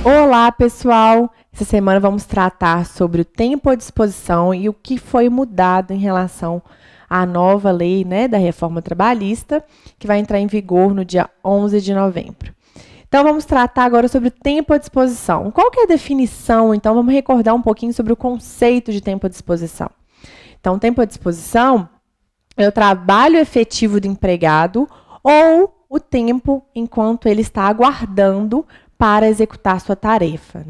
Olá, pessoal! Essa semana vamos tratar sobre o tempo à disposição e o que foi mudado em relação à nova lei, da reforma trabalhista, que vai entrar em vigor no dia 11 de novembro. Então, vamos tratar agora sobre o tempo à disposição. Qual que é a definição? Então, vamos recordar um pouquinho sobre o conceito de tempo à disposição. Então, tempo à disposição é o trabalho efetivo do empregado ou o tempo enquanto ele está aguardando para executar sua tarefa,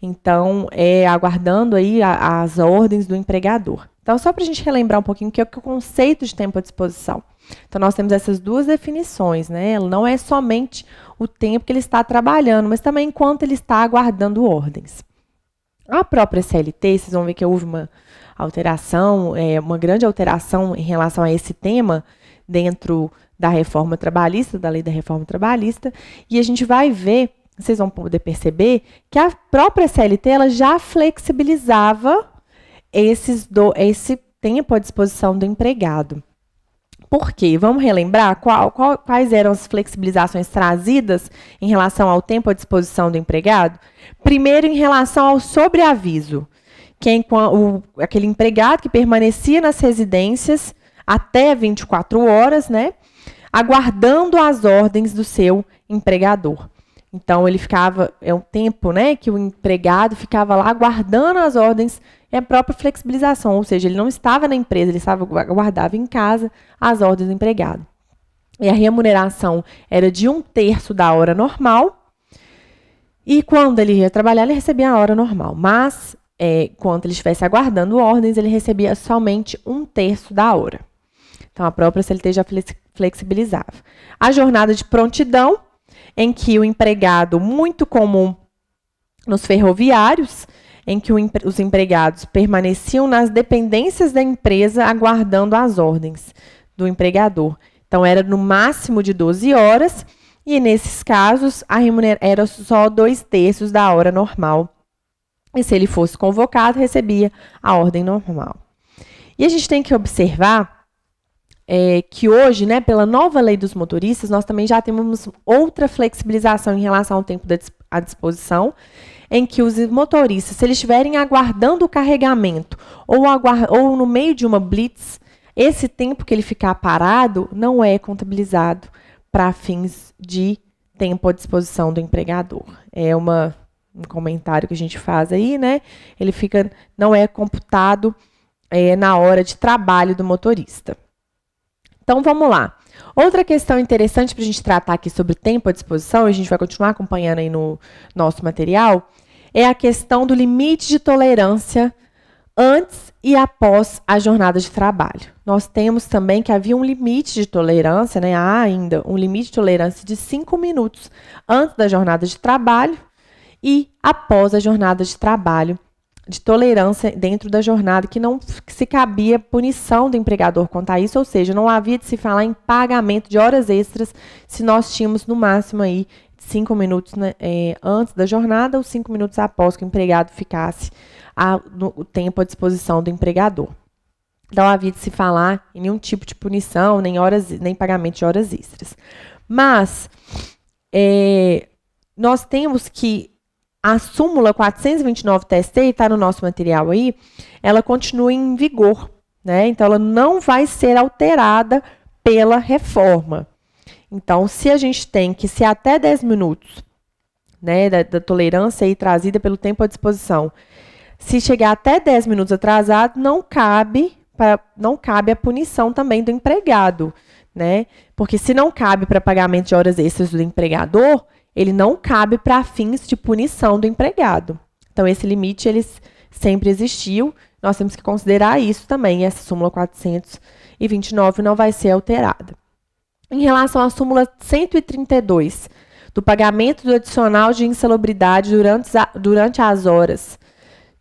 Então, aguardando aí as ordens do empregador. Então, só para a gente relembrar um pouquinho o que é o conceito de tempo à disposição. Então, nós temos essas duas definições, Não é somente o tempo que ele está trabalhando, mas também enquanto ele está aguardando ordens. A própria CLT, vocês vão ver que houve uma alteração, uma grande alteração em relação a esse tema dentro da reforma trabalhista, da lei da reforma trabalhista, e a gente vai ver, vocês vão poder perceber, que a própria CLT ela já flexibilizava esse tempo à disposição do empregado. Por quê? Vamos relembrar quais eram as flexibilizações trazidas em relação ao tempo à disposição do empregado? Primeiro, em relação ao sobreaviso, que é aquele empregado que permanecia nas residências até 24 horas, aguardando as ordens do seu empregador. Então, ele ficava, um tempo, que o empregado ficava lá aguardando as ordens, é a própria flexibilização, ou seja, ele não estava na empresa, ele aguardava em casa as ordens do empregado. E a remuneração era de 1/3 da hora normal, e quando ele ia trabalhar, ele recebia a hora normal, mas quando ele estivesse aguardando ordens, ele recebia somente 1/3 da hora. Então, a própria CLT já flexibilizava. A jornada de prontidão, em que o empregado, muito comum nos ferroviários, em que os empregados permaneciam nas dependências da empresa aguardando as ordens do empregador. Então, era no máximo de 12 horas e, nesses casos, a remuneração era só 2/3 da hora normal. E se ele fosse convocado, recebia a ordem normal. E a gente tem que observar que hoje, pela nova lei dos motoristas, nós também já temos outra flexibilização em relação ao tempo à disposição, em que os motoristas, se eles estiverem aguardando o carregamento ou no meio de uma blitz, esse tempo que ele ficar parado não é contabilizado para fins de tempo à disposição do empregador. É um comentário que a gente faz aí, Ele não é computado na hora de trabalho do motorista. Então, vamos lá. Outra questão interessante para a gente tratar aqui sobre tempo à disposição, e a gente vai continuar acompanhando aí no nosso material, é a questão do limite de tolerância antes e após a jornada de trabalho. Nós temos também que havia um limite de tolerância, há ainda um limite de tolerância de 5 minutos antes da jornada de trabalho e após a jornada de trabalho, de tolerância dentro da jornada, que não se cabia punição do empregador quanto a isso, ou seja, não havia de se falar em pagamento de horas extras se nós tínhamos no máximo aí 5 minutos antes da jornada ou 5 minutos após que o empregado ficasse o tempo à disposição do empregador. Não havia de se falar em nenhum tipo de punição, nem pagamento de horas extras. Mas nós temos que a súmula 429 TST, está no nosso material aí, ela continua em vigor, Então, ela não vai ser alterada pela reforma. Então, se a gente tem que ser até 10 minutos, da tolerância aí trazida pelo tempo à disposição, se chegar até 10 minutos atrasado, não cabe a punição também do empregado, Porque se não cabe para pagamento de horas extras do empregador, ele não cabe para fins de punição do empregado. Então, esse limite ele sempre existiu. Nós temos que considerar isso também. Essa súmula 429 não vai ser alterada. Em relação à súmula 132, do pagamento do adicional de insalubridade durante as horas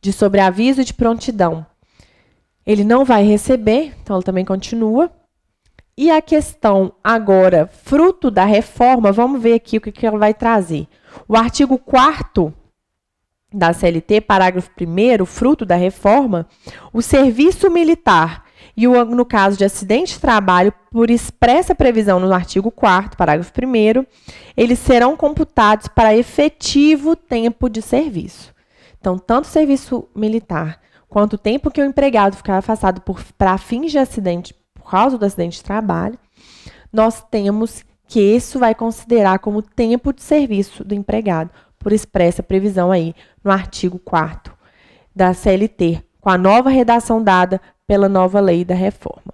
de sobreaviso e de prontidão, ele não vai receber, então ela também continua. E a questão agora, fruto da reforma, vamos ver aqui o que ela vai trazer. O artigo 4º da CLT, parágrafo 1º, fruto da reforma, o serviço militar e no caso de acidente de trabalho, por expressa previsão no artigo 4º, parágrafo 1º, eles serão computados para efetivo tempo de serviço. Então, tanto o serviço militar, quanto o tempo que o empregado ficar afastado para fins de acidente, por causa do acidente de trabalho, nós temos que isso vai considerar como tempo de serviço do empregado, por expressa previsão aí no artigo 4º da CLT, com a nova redação dada pela nova lei da reforma.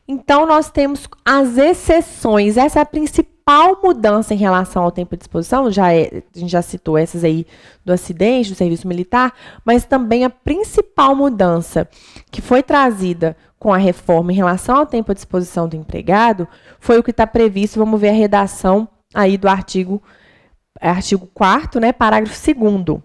Então, nós temos as exceções. Essa é a principal mudança em relação ao tempo de disposição. A gente já citou essas aí do acidente, do serviço militar, mas também a principal mudança que foi trazida com a reforma em relação ao tempo de disposição do empregado foi o que está previsto. Vamos ver a redação aí do artigo 4º, né, parágrafo 2º.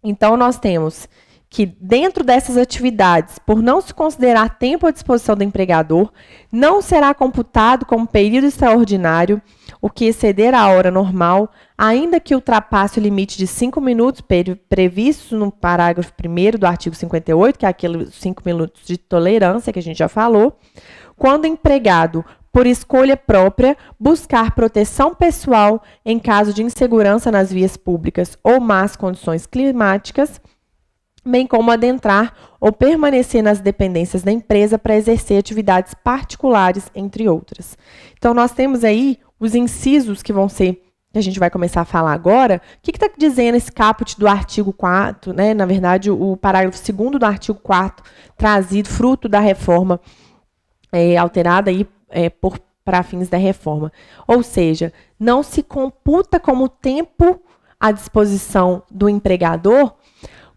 Então, nós temos que dentro dessas atividades, por não se considerar tempo à disposição do empregador, não será computado como período extraordinário o que exceder a hora normal, ainda que ultrapasse o limite de 5 minutos previsto no parágrafo 1º do artigo 58, que é aqueles 5 minutos de tolerância que a gente já falou, quando o empregado, por escolha própria, buscar proteção pessoal em caso de insegurança nas vias públicas ou más condições climáticas, bem como adentrar ou permanecer nas dependências da empresa para exercer atividades particulares, entre outras. Então, nós temos aí os incisos que vão ser, que a gente vai começar a falar agora. O que está dizendo esse caput do artigo 4º, né? Na verdade, o parágrafo 2º do artigo 4º, trazido fruto da reforma alterada aí para fins da reforma. Ou seja, não se computa como tempo à disposição do empregador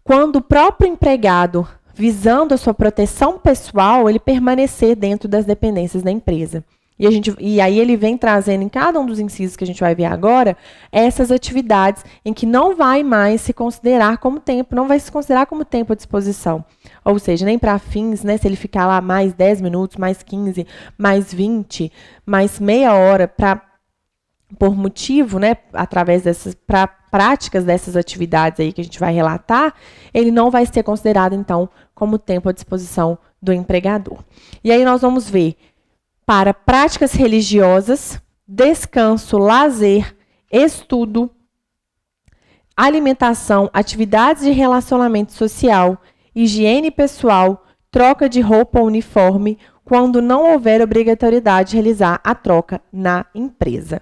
quando o próprio empregado, visando a sua proteção pessoal, ele permanecer dentro das dependências da empresa. E aí ele vem trazendo em cada um dos incisos que a gente vai ver agora, essas atividades em que não vai mais se considerar como tempo, não vai se considerar como tempo à disposição. Ou seja, nem para fins, né, se ele ficar lá mais 10 minutos, mais 15, mais 20, mais meia hora, por motivo, né, através dessas práticas dessas atividades aí que a gente vai relatar, ele não vai ser considerado, então, como tempo à disposição do empregador. E aí nós vamos ver para práticas religiosas, descanso, lazer, estudo, alimentação, atividades de relacionamento social, higiene pessoal, troca de roupa ou uniforme, quando não houver obrigatoriedade de realizar a troca na empresa.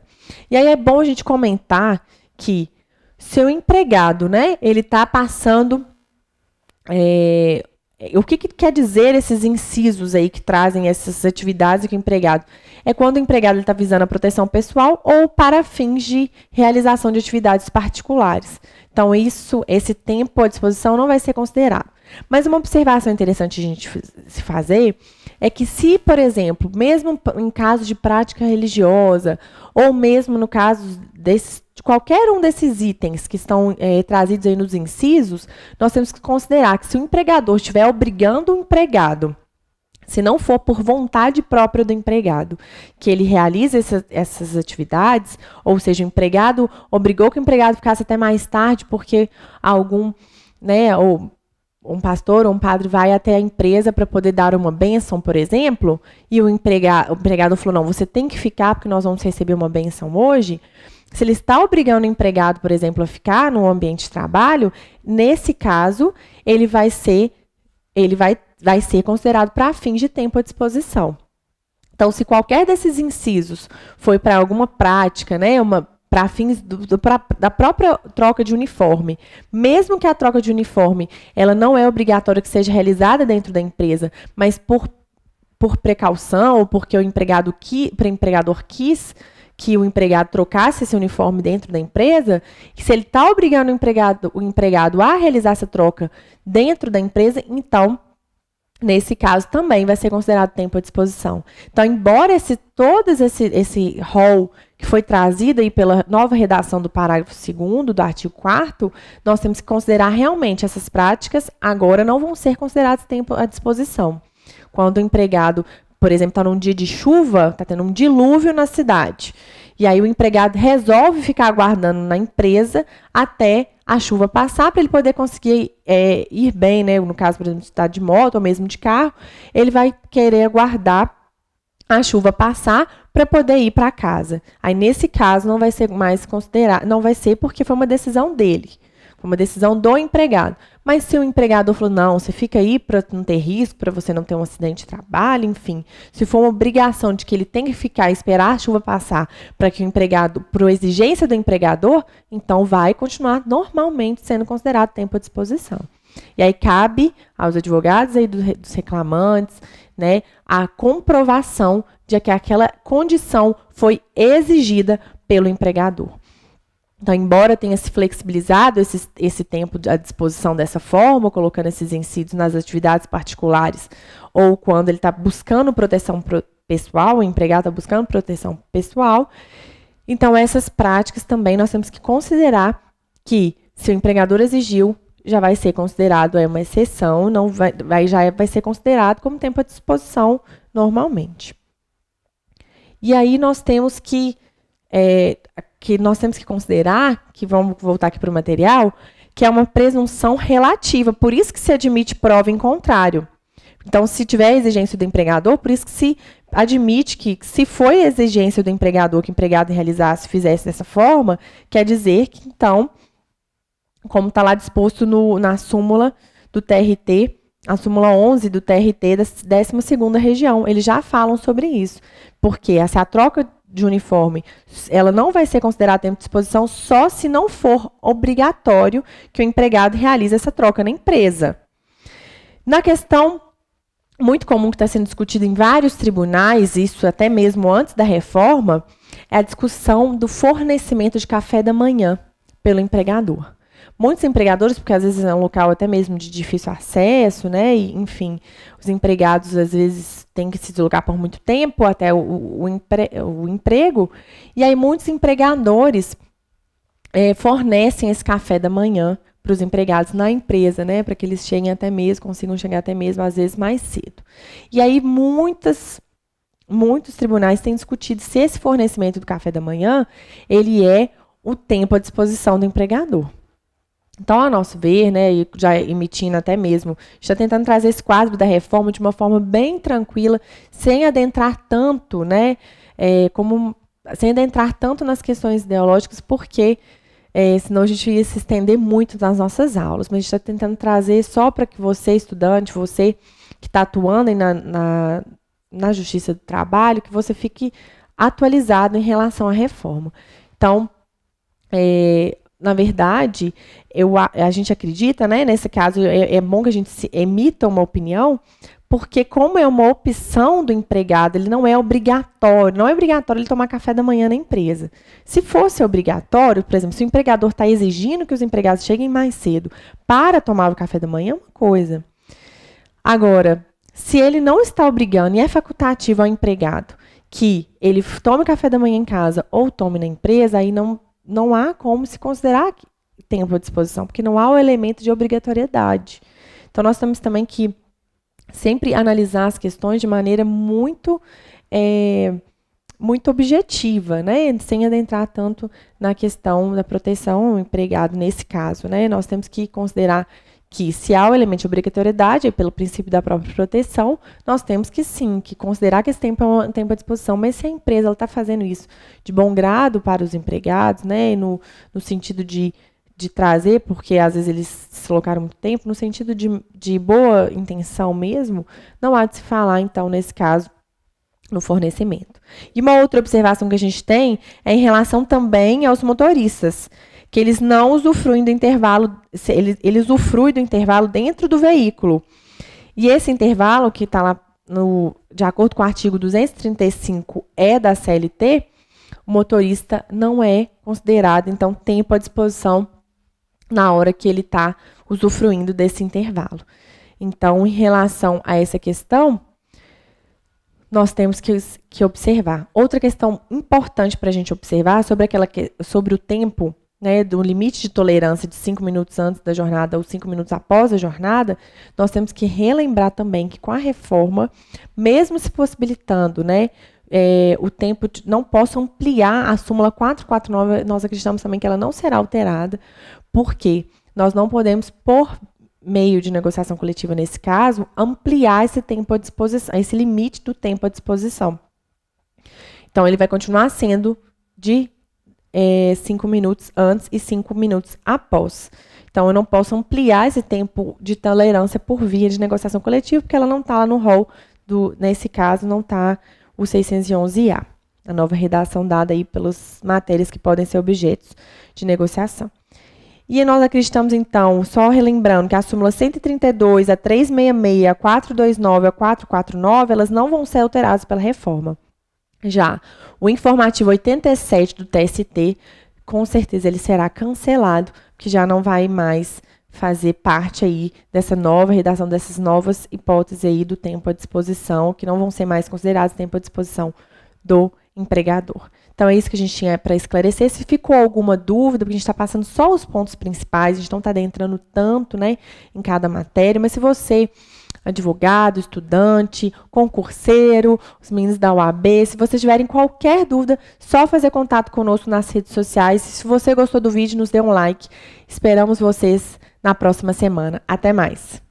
E aí é bom a gente comentar que seu empregado, né, ele está passando... o que quer dizer esses incisos aí que trazem essas atividades que o empregado? É quando o empregado está visando a proteção pessoal ou para fins de realização de atividades particulares. Então, esse tempo à disposição não vai ser considerado. Mas uma observação interessante a gente se fazer é que se, por exemplo, mesmo em caso de prática religiosa, ou mesmo no caso de qualquer um desses itens que estão trazidos aí nos incisos, nós temos que considerar que se o empregador estiver obrigando o empregado, se não for por vontade própria do empregado, que ele realize essas atividades, ou seja, o empregado obrigou que o empregado ficasse até mais tarde porque algum, né, ou um pastor ou um padre vai até a empresa para poder dar uma bênção, por exemplo, e o empregado falou, não, você tem que ficar porque nós vamos receber uma bênção hoje. Se ele está obrigando o empregado, por exemplo, a ficar no ambiente de trabalho, nesse caso, ele vai ser considerado para fins de tempo à disposição. Então, se qualquer desses incisos foi para alguma prática, né, para fins da própria troca de uniforme, mesmo que a troca de uniforme ela não é obrigatória que seja realizada dentro da empresa, mas por precaução, ou porque o empregador quis que o empregado trocasse esse uniforme dentro da empresa, e se ele está obrigando o empregado a realizar essa troca dentro da empresa, então, nesse caso, também vai ser considerado tempo à disposição. Então, embora todo esse rol que foi trazido aí pela nova redação do parágrafo 2º do artigo 4º, nós temos que considerar realmente essas práticas, agora não vão ser consideradas tempo à disposição. Quando o empregado, por exemplo, está num dia de chuva, está tendo um dilúvio na cidade, e aí o empregado resolve ficar aguardando na empresa até a chuva passar, para ele poder conseguir ir bem, né? No caso, por exemplo, se está de moto ou mesmo de carro, ele vai querer aguardar a chuva passar para poder ir para casa. Aí, nesse caso, não vai ser mais considerado, não vai ser porque foi uma decisão dele, foi uma decisão do empregado. Mas se o empregador falou, não, você fica aí para não ter risco, para você não ter um acidente de trabalho, enfim, se for uma obrigação de que ele tem que ficar e esperar a chuva passar para que o empregado, por exigência do empregador, então vai continuar normalmente sendo considerado tempo à disposição. E aí cabe aos advogados aí dos reclamantes, né, a comprovação de que aquela condição foi exigida pelo empregador. Então, embora tenha se flexibilizado esse tempo à disposição dessa forma, colocando esses incídios nas atividades particulares, ou quando ele está buscando proteção pessoal, o empregado está buscando proteção pessoal, então essas práticas também nós temos que considerar que, se o empregador exigiu, já vai ser considerado uma exceção, já vai ser considerado como tempo à disposição normalmente. E aí nós temos que considerar, que vamos voltar aqui para o material, que é uma presunção relativa, por isso que se admite prova em contrário. Então, se tiver exigência do empregador, por isso que se admite que, se foi exigência do empregador que o empregado realizasse, fizesse dessa forma, quer dizer que, então, como está lá disposto na súmula do TRT, a súmula 11 do TRT da 12ª região, eles já falam sobre isso, porque se a troca de uniforme, ela não vai ser considerada tempo de disposição só se não for obrigatório que o empregado realize essa troca na empresa. Na questão muito comum que está sendo discutida em vários tribunais, isso até mesmo antes da reforma, é a discussão do fornecimento de café da manhã pelo empregador. Muitos empregadores, porque às vezes é um local até mesmo de difícil acesso, né? E, enfim, os empregados às vezes têm que se deslocar por muito tempo até o emprego. E aí muitos empregadores fornecem esse café da manhã para os empregados na empresa, né? Para que eles cheguem até mesmo, consigam chegar até mesmo, às vezes, mais cedo. E aí muitos tribunais têm discutido se esse fornecimento do café da manhã, ele é o tempo à disposição do empregador. Então, a nosso ver, né, e já emitindo até mesmo, está tentando trazer esse quadro da reforma de uma forma bem tranquila, sem adentrar tanto, né, sem adentrar tanto nas questões ideológicas, porque senão a gente ia se estender muito nas nossas aulas. Mas a gente está tentando trazer só para que você, estudante, você que está atuando aí na Justiça do Trabalho, que você fique atualizado em relação à reforma. Então, na verdade, a gente acredita, né, nesse caso, é bom que a gente emita uma opinião, porque como é uma opção do empregado, ele não é obrigatório ele tomar café da manhã na empresa. Se fosse obrigatório, por exemplo, se o empregador está exigindo que os empregados cheguem mais cedo para tomar o café da manhã, é uma coisa. Agora, se ele não está obrigando e é facultativo ao empregado que ele tome o café da manhã em casa ou tome na empresa, aí não há como se considerar tempo à disposição, porque não há o elemento de obrigatoriedade. Então, nós temos também que sempre analisar as questões de maneira muito objetiva, né? Sem adentrar tanto na questão da proteção ao empregado nesse caso, né? Nós temos que considerar que, se há o elemento de obrigatoriedade, pelo princípio da própria proteção, nós temos que sim, que considerar que esse tempo é um tempo à disposição, mas se a empresa está fazendo isso de bom grado para os empregados, né, no sentido de trazer, porque às vezes eles se colocaram muito tempo, no sentido de boa intenção mesmo, não há de se falar, então, nesse caso, no fornecimento. E uma outra observação que a gente tem é em relação também aos motoristas, que eles não usufruem do intervalo, eles usufruem do intervalo dentro do veículo. E esse intervalo, que está lá, de acordo com o artigo 235-E da CLT, o motorista não é considerado, então, tempo à disposição na hora que ele está usufruindo desse intervalo. Então, em relação a essa questão, nós temos que observar. Outra questão importante para a gente observar sobre o tempo, né, do limite de tolerância de 5 minutos antes da jornada ou 5 minutos após a jornada, nós temos que relembrar também que, com a reforma, mesmo se possibilitando, né, o tempo não possa ampliar a súmula 449, nós acreditamos também que ela não será alterada, Porque nós não podemos, por meio de negociação coletiva nesse caso, ampliar esse tempo à disposição, esse limite do tempo à disposição. Então, ele vai continuar sendo de 5 minutos antes e 5 minutos após. Então, eu não posso ampliar esse tempo de tolerância por via de negociação coletiva, porque ela não está lá no rol, nesse caso, não está o 611-A, a nova redação dada aí pelas matérias que podem ser objetos de negociação. E nós acreditamos, então, só relembrando que a súmula 132, a 366, a 429, a 449, elas não vão ser alteradas pela reforma. Já o informativo 87 do TST, com certeza ele será cancelado, que já não vai mais fazer parte aí dessa nova redação, dessas novas hipóteses aí do tempo à disposição, que não vão ser mais consideradas tempo à disposição do empregador. Então, é isso que a gente tinha para esclarecer. Se ficou alguma dúvida, porque a gente está passando só os pontos principais, a gente não está adentrando tanto, né, em cada matéria, mas se você, advogado, estudante, concurseiro, os meninos da UAB, se vocês tiverem qualquer dúvida, só fazer contato conosco nas redes sociais. Se você gostou do vídeo, nos dê um like. Esperamos vocês na próxima semana. Até mais!